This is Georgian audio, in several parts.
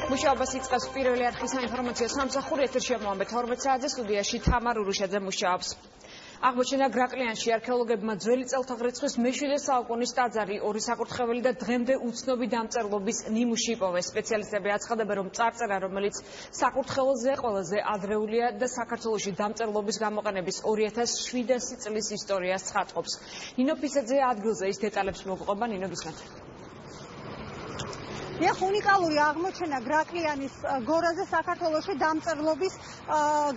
მუშაობას იწყებს პირველი არხის საინფორმაციო სამსახური ეთერში მომავალი 12 საათზე სტუდიაში თამარ ურუშაძე მუშაობს. აღმოჩნდა გრაკლიანში არქეოლოგებმა ძველი წელთაღრიცხვის მე-7 საუკუნის ტაძარი, ორი საკურთხეველი და დღემდე უცნობი დამწერლობის ნიმუში იპოვეს. სპეციალისტები აცხადებენ, რომ წარწერა, რომელიც საკურთხეველზე ყველაზე ადრეულია და საქართველოში დამწერლობის გამოყენების 2700 წლის ისტორიას ცხადყოფს. ნინო ფისაძე ადგილზე ის დეტალებს მოგყვება. ნინო, გისმენთ. უნიკალური აღმოჩენა გრაკლიანის გორაზე საქართველოში დამწერლობის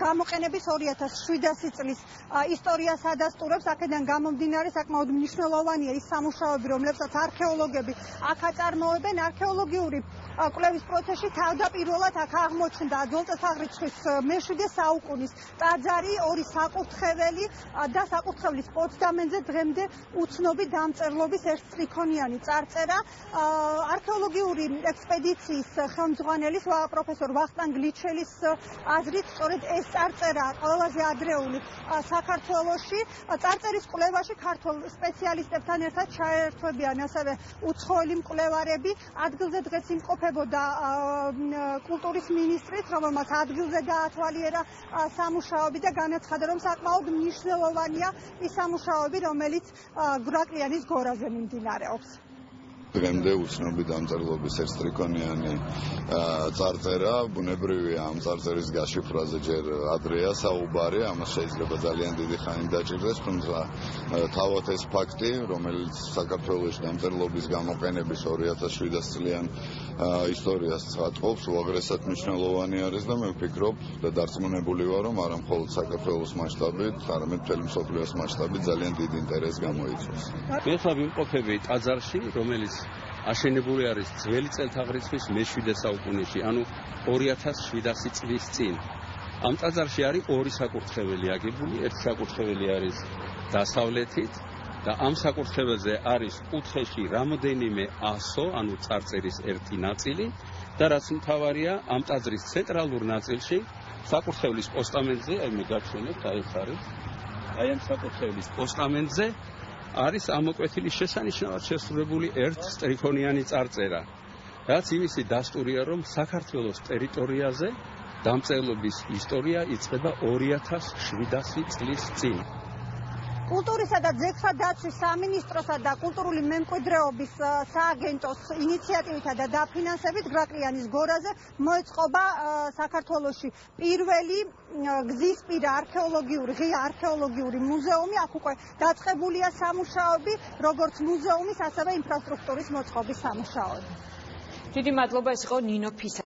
გამოყენების 2700 წლის ისტორიას ადასტურებს. აქედან გამომდინარე საკმაოდ მნიშვნელოვანია ის სამუშაოები, რომლებსაც არქეოლოგები აქ აწარმოებენ. არქეოლოგიური კვლევის პროცესში თავდაპირველად აქ აღმოჩნდა ძველწელთაღრიცხვის მე-7 საუკუნის ტაძარი, ორი საკურთხეველი და საკურთხევლის პოცდამენზე დღემდე უცნობი დამწერლობის ერთსტრიქონიანი წარწერა. არქეოლოგიური ექსპედიციის ხელმძღვანელის პროფესორ ვახტანგ ლიჩელის აზრით, სწორედ ეს წარწერა ყველაზე ადრეული საქართველოში. წარწერის კვლევაში ქართულ სპეციალისტებთან ერთად ჩაერთვებიან ასევე უცხოელი მკვლევარები. ადგილზე დღეს იმყოფებოდა კულტურის მინისტრით, რომელმაც ადგილზე გაათვალიერა სამუშაოები და განაცხადა, რომ საკმაოდ მნიშვნელოვანია ის სამუშაოები, რომელიც გრაკლიანის გორაზე მიმდინარეობს. დღემდე უცნობი დამწერლობის ერთსტრიქონიანი წარწერა, ბუნებრივია ამ წარწერის გაშიფრაზე ჯერ ადრეა საუბარი, ამას შეიძლება ძალიან დიდი ხანი დაჭირდეს, თუმცა თავად ეს ფაქტი, რომელიც საქართველოს დამწერლობის გამოყენების 2700 წლიან ისტორიას ცხადყოფს, უაღრესად მნიშვნელოვანი არის და მე ვფიქრობ და დარწმუნებული ვარ, რომ არა მხოლოდ საქართველოს მასშტაბით, არამედ მთელი მსოფლიოს მასშტაბით ძალიან დიდი ინტერესი გამოიწვევს. მე ხა ვიმყოფები ტაძარში, რომელიც აშენებული არის ძველი წელთაღრიცხვის მე-7 საუკუნეში, ანუ 2700 წლის წინ. ამ ტაძარში არის ორი საკურთხეველი აგებული, ერთი საკურთხეველი არის დასავლეთით და ამ საკურთხეველზე არის კუთხეში რამოდენიმე ასო, ანუ წარწერის ერთი ნაწილი და რაც მთავარია, ამ ტაძრის ცენტრალურ ნაწილში საკურთხევლის პოსტამენტზე, აი მე გაჩვენებთ, აი ეს არის, აი ამ საკურთხევლის პოსტამენტზე არის ამოკვეთილი შესანიშნავად შესრულებული ერთსტრიქონიანი წარწერა, რაც იმისი დასტურია, რომ საქართველოს ტერიტორიაზე დამწერლობის ისტორია იწყება 2700 წლის წინ. კულტურისა და ძეგლთა დაცვის სამინისტროსა და კულტურული მემკვიდრეობის სააგენტოს ინიციატივითა და დაფინანსებით გრაკლიანის გორაზე მოეწყობა საქართველოში პირველი გზისპირა ღია არქეოლოგიური მუზეუმი. აქ უკვე დაწყებულია სამუშაოები, როგორც მუზეუმის, ასევე ინფრასტრუქტურის მოწყობის სამუშაოები. დიდი მადლობა, ეს იყო ნინო ფისაძე.